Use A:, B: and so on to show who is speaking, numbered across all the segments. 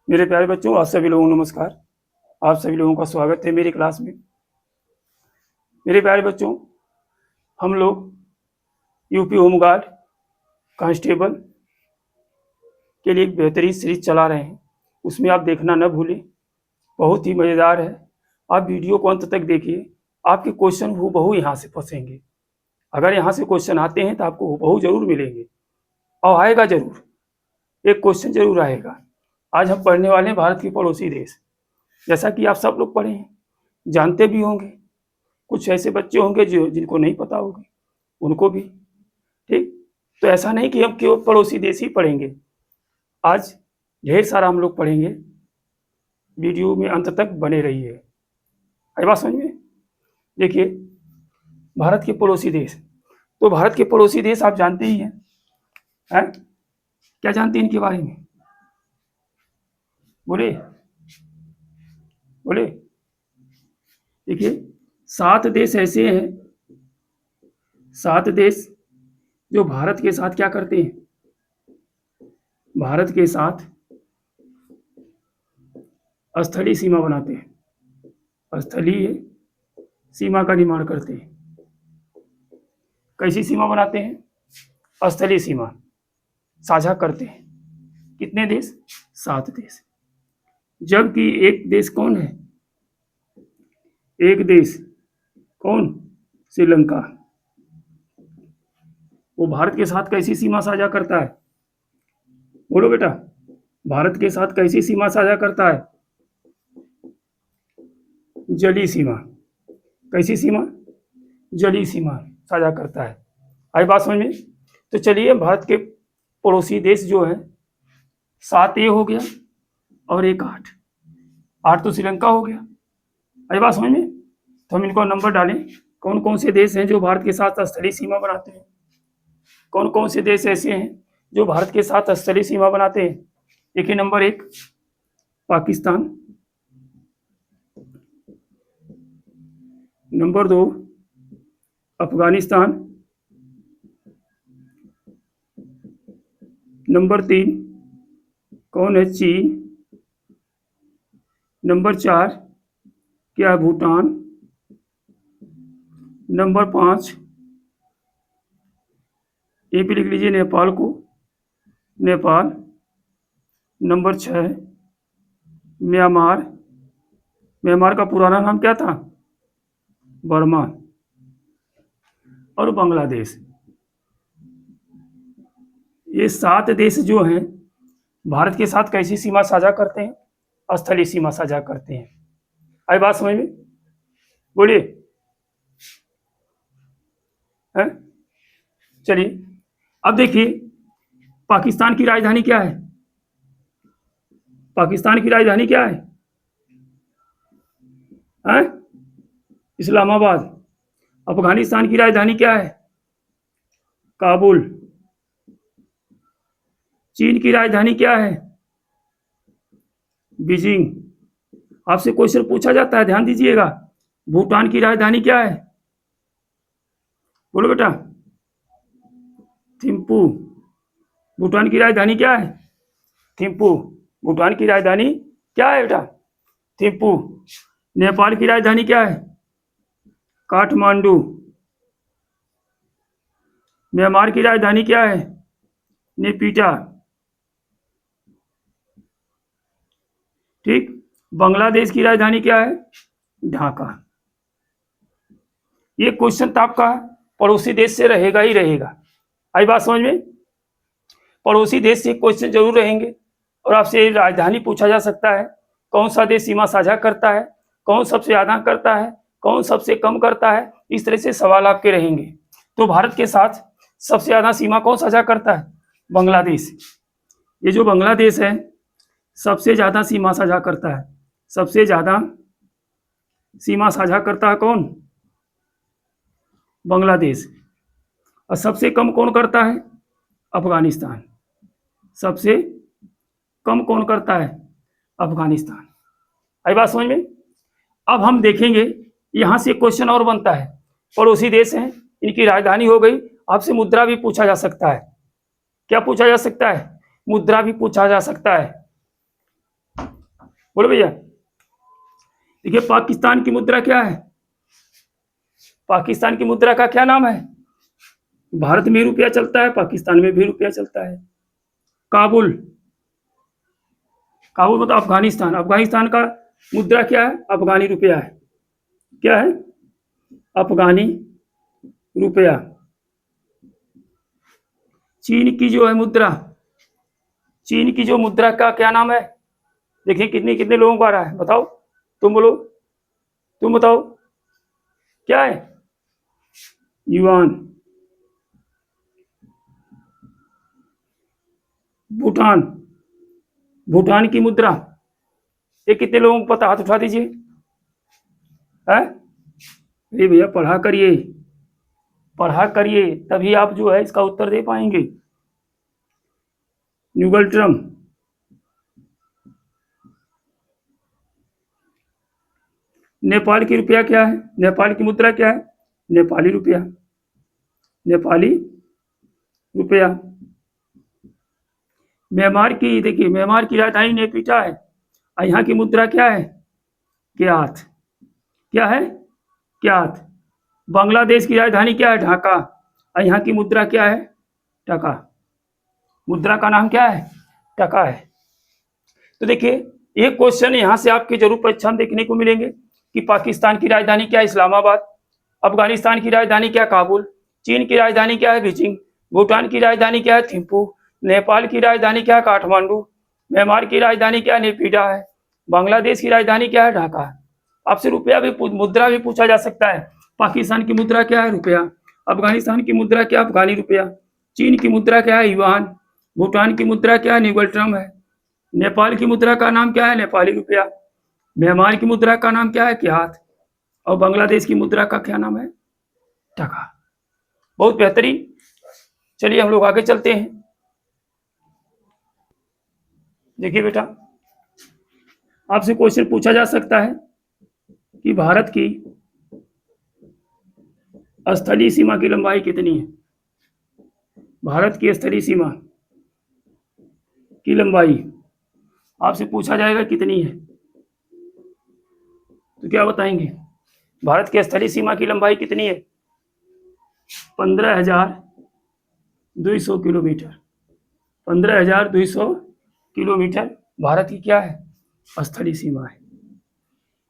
A: मेरे प्यारे बच्चों, आप सभी लोगों को नमस्कार। आप सभी लोगों का स्वागत है मेरी क्लास में। मेरे प्यारे बच्चों, हम लोग यूपी होमगार्ड कांस्टेबल के लिए एक बेहतरीन सीरीज चला रहे हैं। उसमें आप देखना न भूलें, बहुत ही मज़ेदार है। आप वीडियो को अंत तक देखिए, आपके क्वेश्चन हूबहू यहाँ से फंसेंगे। अगर यहाँ से क्वेश्चन आते हैं तो आपको हूबहू जरूर मिलेंगे, और आएगा जरूर, एक क्वेश्चन जरूर आएगा। आज हम पढ़ने वाले हैं भारत के पड़ोसी देश। जैसा कि आप सब लोग पढ़े हैं, जानते भी होंगे। कुछ ऐसे बच्चे होंगे जिनको नहीं पता होगी, उनको भी। ठीक, तो ऐसा नहीं कि हम केवल पड़ोसी देश ही पढ़ेंगे। आज ढेर सारा हम लोग पढ़ेंगे। वीडियो में अंत तक बने रहिए। आई बात समझ में? देखिए, भारत के पड़ोसी देश, तो भारत के पड़ोसी देश आप जानते ही हैं। क्या जानते हैं इनके बारे में? बोले बोले। देखिए, 7 देश ऐसे हैं, 7 देश जो भारत के साथ क्या करते हैं, भारत के साथ स्थलीय सीमा बनाते हैं, स्थलीय सीमा का निर्माण करते हैं। कैसी सीमा बनाते हैं? स्थलीय सीमा साझा करते हैं। कितने देश? 7 देश। जबकि एक देश कौन है? एक देश कौन? श्रीलंका। वो भारत के साथ कैसी सीमा साझा करता है? बोलो बेटा, भारत के साथ कैसी सीमा साझा करता है? जलीय सीमा। कैसी सीमा? जलीय सीमा साझा करता है। आई बात समझ में? तो चलिए, भारत के पड़ोसी देश जो है 7 ये हो गया और एक 8। 8 तो श्रीलंका हो गया। आई बात समझ में? तो हम इनको नंबर डालें, कौन कौन से देश हैं जो भारत के साथ स्थलीय सीमा बनाते हैं। कौन कौन से देश ऐसे हैं जो भारत के साथ स्थलीय सीमा बनाते हैं? देखिए, number 1 Pakistan, number 2 Afghanistan, number 3 कौन है? चीन, नंबर 4 क्या है? भूटान, नंबर 5 ये भी लिख लीजिए नेपाल को, नेपाल, नंबर 6 म्यांमार, म्यांमार का पुराना नाम क्या था? बर्मा, और बांग्लादेश। ये 7 देश जो हैं भारत के साथ कैसी सीमा साझा करते हैं? स्थलीय सीमा साझा करते हैं। आई बात समझ में? बोलिए। चलिए, अब देखिए, पाकिस्तान की राजधानी क्या है? पाकिस्तान की राजधानी क्या है? इस्लामाबाद। अफगानिस्तान की राजधानी क्या है? काबुल। चीन की राजधानी क्या है? बीजिंग। आपसे क्वेश्चन पूछा जाता है, ध्यान दीजिएगा। भूटान की राजधानी क्या है? बोलो बेटा। थिम्पू। भूटान की राजधानी क्या है? थिम्पू। भूटान की राजधानी क्या है बेटा? थिम्पू। नेपाल की राजधानी क्या है? काठमांडू। म्यांमार की राजधानी क्या है? नेपिटा। ठीक। बांग्लादेश की राजधानी क्या है? ढाका। ये क्वेश्चन तो आपका पड़ोसी देश से रहेगा ही रहेगा। आई बात समझ में? पड़ोसी देश से क्वेश्चन जरूर रहेंगे, और आपसे राजधानी पूछा जा सकता है, कौन सा देश सीमा साझा करता है, कौन सबसे ज्यादा करता है, कौन सबसे कम करता है। इस तरह से सवाल आपके रहेंगे। तो भारत के साथ सबसे ज्यादा सीमा कौन साझा करता है? बांग्लादेश। ये जो बांग्लादेश है सबसे ज्यादा सीमा साझा करता है। सबसे ज्यादा सीमा साझा करता है कौन? बांग्लादेश। और सबसे कम कौन करता है? अफगानिस्तान। सबसे कम कौन करता है? अफगानिस्तान। आई बात समझ में? अब हम देखेंगे, यहां से क्वेश्चन और बनता है। पड़ोसी देश हैं, इनकी राजधानी हो गई। आपसे मुद्रा भी पूछा जा सकता है। क्या पूछा जा सकता है? मुद्रा भी पूछा जा सकता है। बोलो भैया। देखिए पाकिस्तान की मुद्रा क्या है, पाकिस्तान की मुद्रा का क्या नाम है। भारत में रुपया चलता है, पाकिस्तान में भी रुपया चलता है। काबुल, काबुल मतलब अफगानिस्तान, अफगानिस्तान का मुद्रा क्या है, अफगानी रुपया है। क्या है, अफगानी रुपया। चीन की जो है मुद्रा, चीन की जो मुद्रा का क्या नाम है। देखिए कितने कितने लोगों को आ रहा है, बताओ, तुम बोलो, तुम बताओ क्या है, युआन। भूटान, भूटान की मुद्रा, ये कितने लोगों को पता, हाथ उठा दीजिए। है अरे भैया पढ़ा करिए, पढ़ा करिए, तभी आप जो है इसका उत्तर दे पाएंगे। न्यूगल ट्रम। नेपाल की रुपया क्या है, नेपाल की मुद्रा क्या है, नेपाली रुपया, नेपाली रुपया। म्यांमार की, देखिए म्यांमार की राजधानी नेपिटा है, और यहाँ की मुद्रा क्या है, क्याथ। क्या है, क्याथ। बांग्लादेश की राजधानी क्या है, ढाका, और यहाँ की मुद्रा क्या है, टका। मुद्रा का नाम क्या है, टका है। तो देखिए एक क्वेश्चन यहाँ से आपके जरूर परीक्षा में देखने को मिलेंगे कि पाकिस्तान की राजधानी क्या है, इस्लामाबाद। अफगानिस्तान की राजधानी क्या है, काबुल। चीन की राजधानी क्या है, बीजिंग। भूटान की राजधानी क्या है, थिम्पू। नेपाल की राजधानी क्या है, काठमांडू। म्यांमार की राजधानी क्या है, नेपिडा है। बांग्लादेश की राजधानी क्या है, ढाका है। आपसे रुपया भी, मुद्रा भी पूछा जा सकता है। पाकिस्तान की मुद्रा क्या है, रुपया। अफगानिस्तान की मुद्रा क्या, अफगानी रुपया। चीन की मुद्रा क्या है, युआन। भूटान की मुद्रा क्या है, न्यूगल ट्रम है। नेपाल की मुद्रा का नाम क्या है, नेपाली रुपया। म्यांमार की मुद्रा का नाम क्या है, क्याथ। और बांग्लादेश की मुद्रा का क्या नाम है, टका। बहुत बेहतरीन। चलिए हम लोग आगे चलते हैं। देखिए बेटा, आपसे क्वेश्चन पूछा जा सकता है कि भारत की स्थलीय सीमा की लंबाई कितनी है। भारत की स्थलीय सीमा की लंबाई आपसे पूछा जाएगा कितनी है, तो क्या बताएंगे। भारत की स्थलीय सीमा की लंबाई कितनी है, 15,200 किलोमीटर। 15,200 किलोमीटर भारत की क्या है, स्थलीय सीमा है।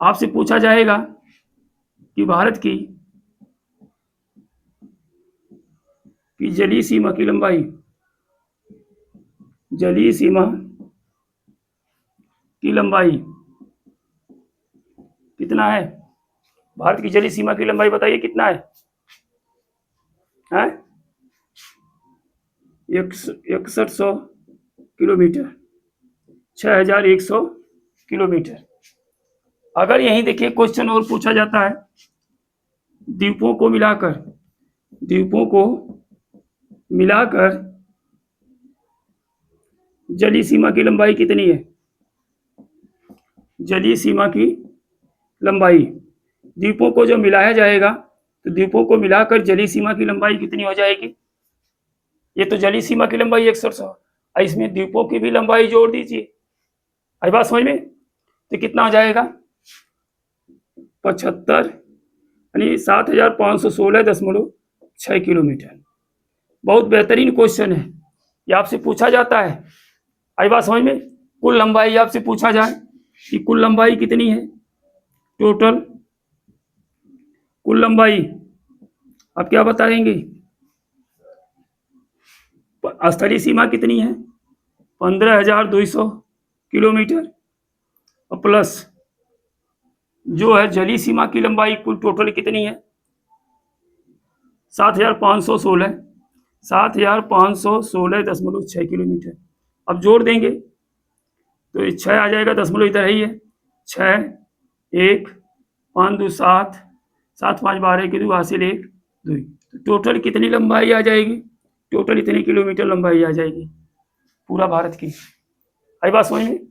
A: आपसे पूछा जाएगा कि भारत की जलीय सीमा की लंबाई, जलीय सीमा की लंबाई कितना है। भारत की जलीय सीमा की लंबाई बताइए कितना है, 6100 किलोमीटर, 6100 किलोमीटर। अगर यही देखिए क्वेश्चन और पूछा जाता है, द्वीपों को मिलाकर, द्वीपों को मिलाकर जलीय सीमा की लंबाई कितनी है। जलीय सीमा की लंबाई, द्वीपों को जो मिलाया जाएगा तो द्वीपों को मिलाकर जलीय सीमा की लंबाई कितनी हो जाएगी। ये तो जलीय सीमा की लंबाई 100, इसमें द्वीपों की भी लंबाई जोड़ दीजिए। आई बात समझ में, तो कितना हो जाएगा, 75 यानी 7,516.6 किलोमीटर। बहुत बेहतरीन क्वेश्चन है, ये आपसे पूछा जाता है। आई बात समझ में, कुल लंबाई आपसे पूछा जाए कि कुल लंबाई कितनी है, टोटल कुल लंबाई आप क्या बताएंगे। स्थलीय सीमा कितनी है, 15,200 किलोमीटर, और प्लस जो है जलीय सीमा की लंबाई कुल टोटल कितनी है, 7,516, 7,516.6 किलोमीटर। अब जोड़ देंगे तो ये 6 आ जाएगा, 10 इधर ही है, 6 1 5 2 7, 7 5 12 की 2 हासिल 1 2, तो टोटल कितनी लंबाई आ जाएगी, टोटल इतनी किलोमीटर लंबाई आ जाएगी पूरा भारत की। आई बात समझ में, तो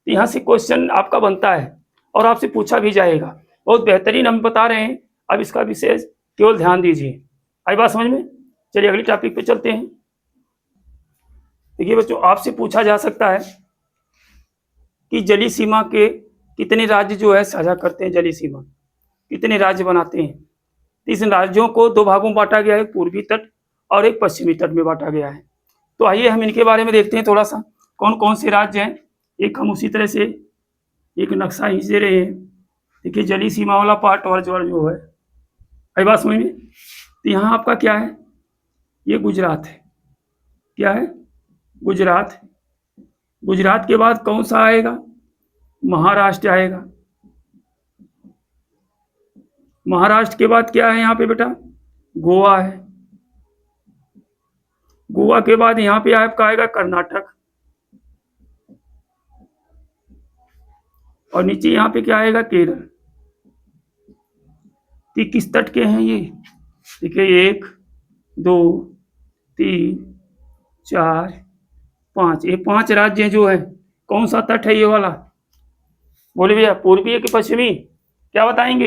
A: यहाँ से क्वेश्चन आपका बनता है और आपसे पूछा भी जाएगा। बहुत बेहतरीन हम बता रहे हैं, अब इसका विशेष केवल ध्यान दीजिए। आई बात समझ में, चलिए अगली टॉपिक पे चलते हैं। देखिए बच्चों, आपसे पूछा जा सकता है कि जलीय सीमा के कितने राज्य जो है साझा करते हैं, जलीय सीमा कितने राज्य बनाते हैं। तो इन राज्यों को दो भागों में बांटा गया है, पूर्वी तट और एक पश्चिमी तट में बांटा गया है। तो आइए हम इनके बारे में देखते हैं थोड़ा सा, कौन कौन से राज्य हैं। एक हम उसी तरह से एक नक्शा खींच दे रहे हैं। देखिए जलीय सीमा वाला पार्ट और जो है, आई बात समझ में। तो यहाँ आपका क्या है, ये गुजरात है। क्या है, गुजरात। गुजरात के बाद कौन सा आएगा, महाराष्ट्र आएगा। महाराष्ट्र के बाद क्या है यहाँ पे बेटा, गोवा है। गोवा के बाद यहाँ पे आपका आएगा कर्नाटक, और नीचे यहाँ पे क्या आएगा, केरल। तो किस तट के हैं ये, देखिए 1 2 3 4 5, ये 5 राज्य जो है। कौन सा तट है ये वाला, बोले भैया पूर्वी है कि पश्चिमी, क्या बताएंगे।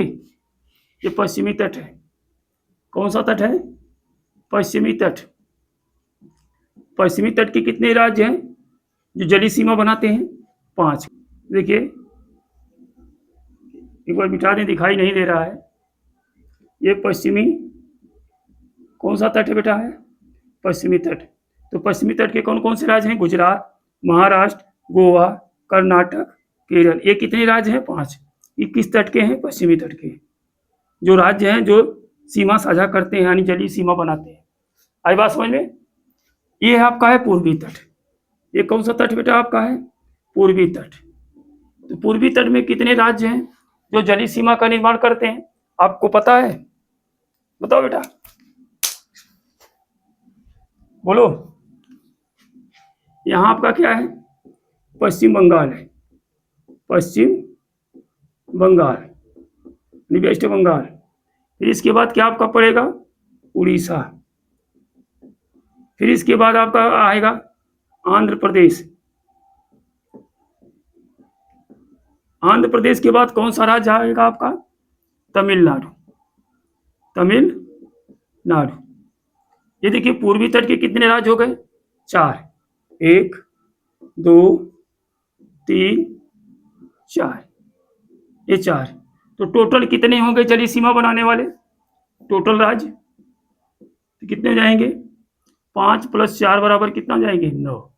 A: ये पश्चिमी तट है। कौन सा तट है, पश्चिमी तट। पश्चिमी तट के कितने राज्य हैं जो जलीय सीमा बनाते हैं, 5। देखिए एक बार बिठा दें, दिखाई नहीं दे रहा है। ये पश्चिमी कौन सा तट है बेटा, है पश्चिमी तट। तो पश्चिमी तट के कौन कौन से राज्य हैं, गुजरात, महाराष्ट्र, गोवा, कर्नाटक, केरल। ये कितने राज्य हैं, 5। ये किस तट के हैं, पश्चिमी तट के। जो राज्य हैं जो सीमा साझा करते हैं, यानी जलीय सीमा बनाते हैं। आई बात समझ में। ये आपका है पूर्वी तट। ये कौन सा तट बेटा आपका है, पूर्वी तट। तो पूर्वी तट में कितने राज्य हैं जो जलीय सीमा का निर्माण करते हैं, आपको पता है, बताओ बेटा, बोलो। यहां आपका क्या है, पश्चिम बंगाल है। पश्चिम बंगाल, वेस्ट बंगाल। फिर इसके बाद क्या आपका पड़ेगा, उड़ीसा। फिर इसके बाद आपका आएगा आंध्र प्रदेश। आंध्र प्रदेश के बाद कौन सा राज्य आएगा आपका, तमिलनाडु। तमिलनाडु। ये देखिए पूर्वी तट के कितने राज्य हो गए, 4। 1 2 3 4, ये 4। तो टोटल कितने होंगे जलीय सीमा बनाने वाले, टोटल राज्य तो कितने जाएंगे, 5 + 4 बराबर कितना जाएंगे, 9।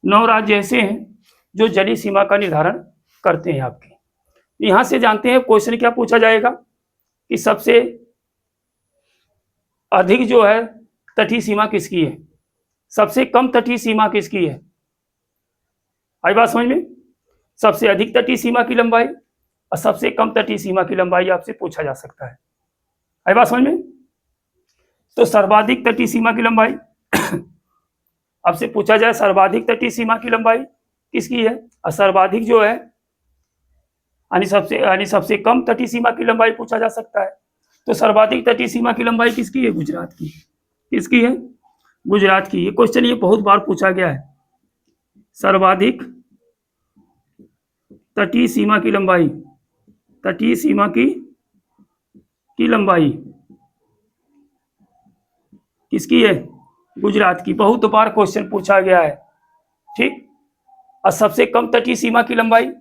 A: 9 राज्य ऐसे हैं जो जलीय सीमा का निर्धारण करते हैं आपके। यहां से जानते हैं क्वेश्चन क्या पूछा जाएगा कि सबसे अधिक जो है तटीय सीमा किसकी है, सबसे कम तटीय सीमा किसकी है। आई बात समझ में। सबसे अधिक तटीय सीमा की लंबाई और सबसे कम तटीय सीमा की लंबाई आपसे पूछा जा सकता है। आई बात समझ में। तो सर्वाधिक तटीय सीमा की लंबाई आपसे पूछा जाए, सर्वाधिक तटीय सीमा की लंबाई किसकी है, और सर्वाधिक जो है यानी सबसे कम तटीय सीमा की लंबाई पूछा जा सकता है। तो सर्वाधिक तटीय सीमा की लंबाई किसकी है, गुजरात की। किसकी है, गुजरात की। ये क्वेश्चन ये बहुत बार पूछा गया है। सर्वाधिक तटीय सीमा की लंबाई, तटीय सीमा की लंबाई किसकी है, गुजरात की। बहुत बार क्वेश्चन पूछा गया है, ठीक। और सबसे कम तटीय सीमा की लंबाई,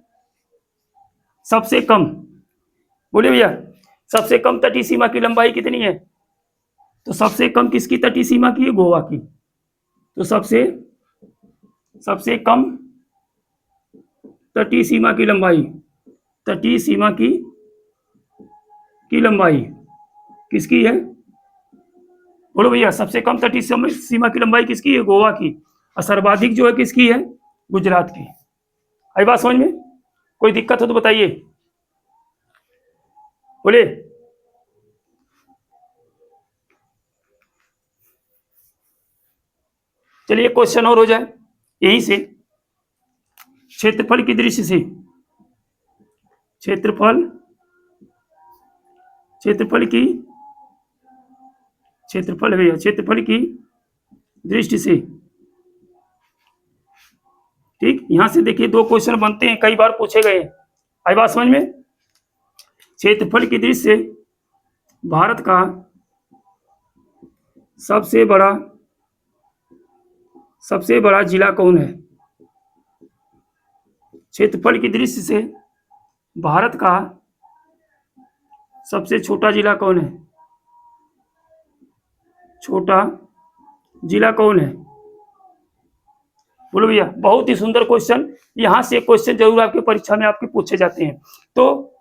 A: सबसे कम, बोलिए भैया, सबसे कम तटीय सीमा की लंबाई कितनी है, तो सबसे कम किसकी तटीय सीमा की है, गोवा की। तो सबसे कम तटीय सीमा की लंबाई, तटीय सीमा की लंबाई किसकी है, बोलो भैया। सबसे कम तटीय सीमा की लंबाई किसकी है, गोवा की। और सर्वाधिक जो है किसकी है, गुजरात की। आई बात समझ में। कोई दिक्कत हो तो बताइए, बोले। चलिए क्वेश्चन और हो जाए यहीं से। क्षेत्रफल की दृष्टि से, क्षेत्रफल भैया, क्षेत्रफल की दृष्टि से, ठीक। यहां से देखिए 2 क्वेश्चन बनते हैं, कई बार पूछे गए हैं। आई बात समझ में। क्षेत्रफल की दृष्टि से भारत का सबसे बड़ा जिला कौन है, क्षेत्रफल की दृष्टि से भारत का सबसे छोटा जिला कौन है? छोटा जिला कौन है? बोलो भैया। बहुत ही सुंदर क्वेश्चन। यहां से क्वेश्चन जरूर आपकी परीक्षा में आपके पूछे जाते हैं। तो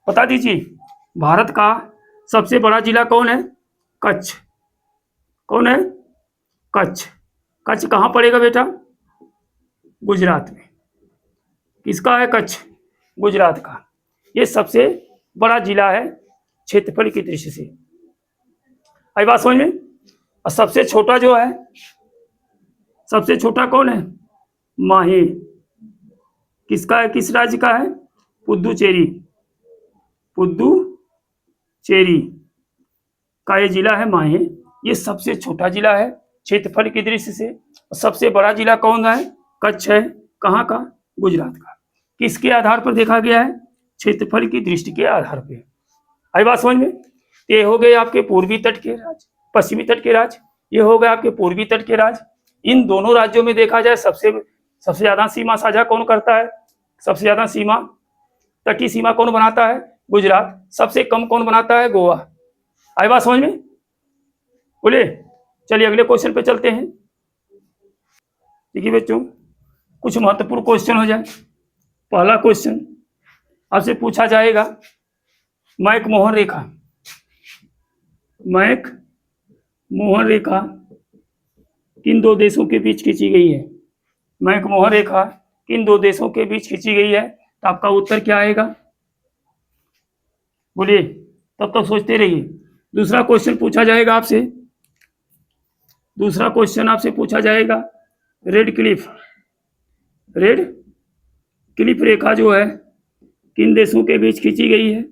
A: बता दीजिए, भारत का सबसे बड़ा जिला कौन है? कच्छ। कौन है? कच्छ। कच्छ कहाँ पड़ेगा बेटा? गुजरात में। किसका है कच्छ? गुजरात का। ये सबसे बड़ा जिला है क्षेत्रफल की दृष्टि से। आई बात समझ में? और सबसे छोटा जो है, सबसे छोटा कौन है? माहे। किसका है? किस राज्य का है? पुदुचेरी। पुदुचेरी का ये जिला है माहे। ये सबसे छोटा जिला है क्षेत्रफल की दृष्टि से। सबसे बड़ा जिला कौन है? कच्छ है। कहाँ का? गुजरात का। किसके आधार पर देखा गया है? क्षेत्रफल की दृष्टि के आधार पर। आई बात समझ में? ये हो गए आपके पूर्वी तट के राज्य, पश्चिमी तट के राज्य। ये हो गए आपके पूर्वी तट के राज्य। इन दोनों राज्यों में देखा जाए सबसे ज्यादा सीमा साझा कौन करता है? सबसे ज्यादा सीमा, तटीय सीमा कौन बनाता है? गुजरात। सबसे कम कौन बनाता है? गोवा। आई बात समझ में? बोले। चलिए अगले क्वेश्चन पे चलते हैं। देखिए बच्चों, कुछ महत्वपूर्ण क्वेश्चन हो जाए। पहला क्वेश्चन आपसे पूछा जाएगा, मैक-मोहन रेखा। मैक-मोहन रेखा किन दो देशों के बीच खींची गई है? मैक-मोहन रेखा किन दो देशों के बीच खींची गई है? तो आपका उत्तर क्या आएगा? बोलिए, तब तक सोचते रहिए। दूसरा क्वेश्चन पूछा जाएगा आपसे। दूसरा क्वेश्चन आपसे पूछा जाएगा, रेड क्लिफ रेखा जो है किन देशों के बीच खींची गई है?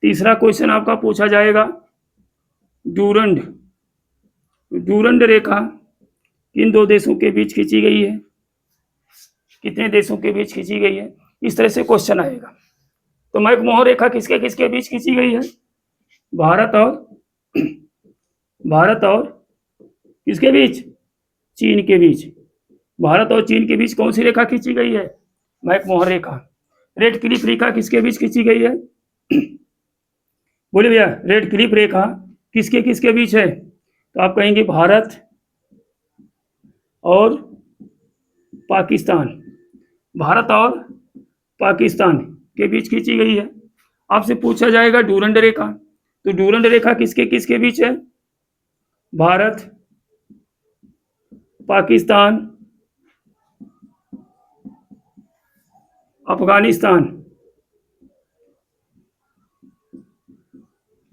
A: तीसरा क्वेश्चन आपका पूछा जाएगा, डूरंड रेखा किन दो देशों के बीच खींची गई है? कितने देशों के बीच खींची गई है? इस तरह से क्वेश्चन आएगा। तो मैक-मोहन रेखा किसके किसके बीच खींची गई है? भारत और किसके बीच? चीन के बीच। भारत और चीन के बीच कौन सी रेखा खींची गई है? मैक-मोहन रेखा। रेड क्लिफ रेखा किसके बीच खींची गई है? बोलिए भैया, रेड क्लिफ रेखा किसके किसके बीच है? तो आप कहेंगे भारत और पाकिस्तान। भारत और पाकिस्तान के बीच खींची गई है। आपसे पूछा जाएगा डूरंड रेखा। तो डूरंड रेखा किसके किसके बीच है? भारत, पाकिस्तान, अफगानिस्तान।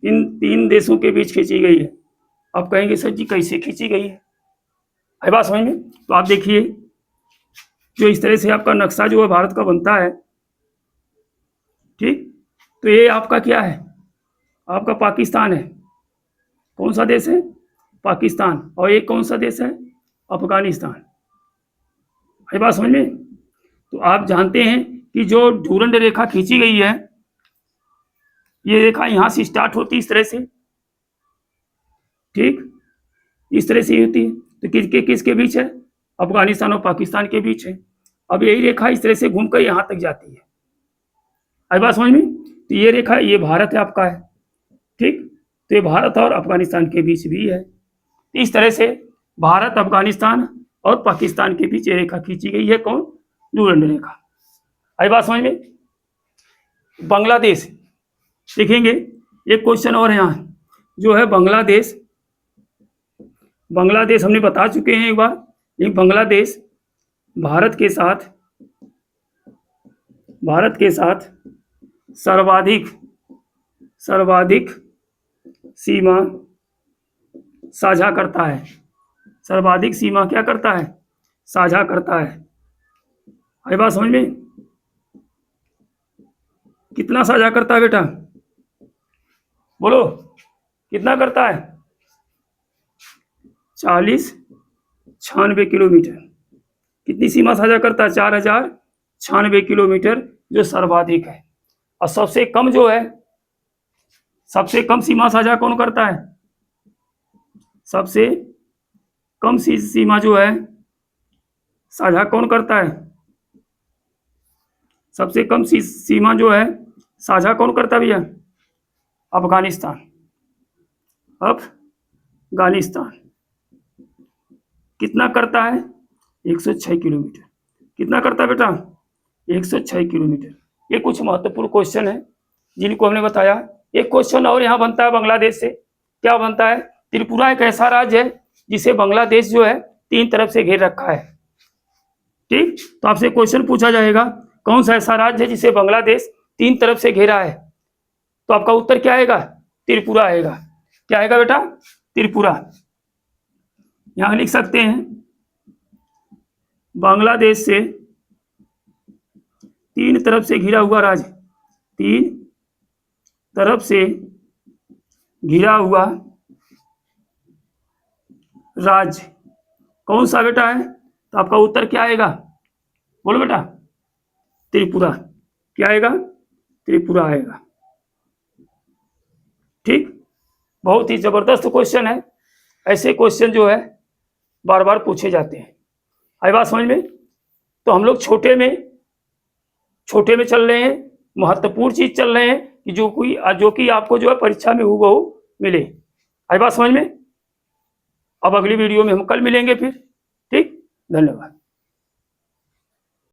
A: इन तीन देशों के बीच खींची गई है। आप कहेंगे सर जी कैसे खींची गई है बात समझ में? तो आप देखिए, जो इस तरह से आपका नक्शा जो है भारत का बनता है, ठीक, तो ये आपका क्या है? आपका पाकिस्तान है। कौन सा देश है? पाकिस्तान। और एक कौन सा देश है? अफगानिस्तान। है बात समझ में? तो आप जानते हैं कि जो डूरंड रेखा खींची गई है, ये रेखा यहां से स्टार्ट होती है इस तरह से, ठीक, इस तरह से होती है। तो किसके किसके बीच है? अफगानिस्तान और पाकिस्तान के बीच है। अब यही रेखा इस तरह से घूमकर यहां तक जाती है। आई बात समझ में? तो ये रेखा, ये भारत है आपका है, ठीक, तो ये भारत और अफगानिस्तान के बीच भी है। इस तरह से भारत, अफगानिस्तान और पाकिस्तान के बीच ये रेखा खींची गई है। कौन? डूरंड रेखा। आई बात समझ में? बांग्लादेश देखेंगे, एक क्वेश्चन और यहाँ जो है बांग्लादेश। बांग्लादेश हमने बता चुके हैं एक बार। एक बांग्लादेश भारत के साथ सर्वाधिक सीमा साझा करता है। सर्वाधिक सीमा क्या करता है? साझा करता है। आई बात समझ में? कितना साझा करता है बेटा? बोलो, कितना करता है? 4096 किलोमीटर। कितनी सीमा साझा करता है? 4096 किलोमीटर, जो सर्वाधिक है। और सबसे कम जो है, सबसे कम सीमा साझा कौन करता है? सबसे कम सीमा जो है साझा कौन करता है? सबसे कम सीमा जो है साझा कौन करता है भैया? अफगानिस्तान। अफगानिस्तान कितना करता है? 106 किलोमीटर। कितना करता है बेटा? 106 किलोमीटर। ये कुछ महत्वपूर्ण क्वेश्चन है जिनको हमने बताया। एक क्वेश्चन और यहाँ बनता है बांग्लादेश से। क्या बनता है? त्रिपुरा एक ऐसा राज्य है जिसे बांग्लादेश जो है 3 तरफ से घेर रखा है। ठीक, तो आपसे क्वेश्चन पूछा जाएगा कौन सा ऐसा राज्य है जिसे बांग्लादेश 3 तरफ से घेरा है, तो आपका उत्तर क्या आएगा? त्रिपुरा आएगा। क्या आएगा बेटा? त्रिपुरा। यहां लिख सकते हैं बांग्लादेश से 3 तरफ से घिरा हुआ राज्य, 3 तरफ से घिरा हुआ राज्य कौन सा बेटा है? तो आपका उत्तर क्या आएगा? बोलो बेटा। त्रिपुरा। क्या आएगा? त्रिपुरा आएगा। ठीक, बहुत ही जबरदस्त क्वेश्चन है। ऐसे क्वेश्चन जो है बार बार पूछे जाते हैं। आई बात समझ में? तो हम लोग छोटे में चल रहे हैं, महत्वपूर्ण चीज चल रहे हैं कि जो कि आपको जो है परीक्षा में हूबहू मिले। आई बात समझ में? अब अगली वीडियो में हम कल मिलेंगे फिर। ठीक, धन्यवाद।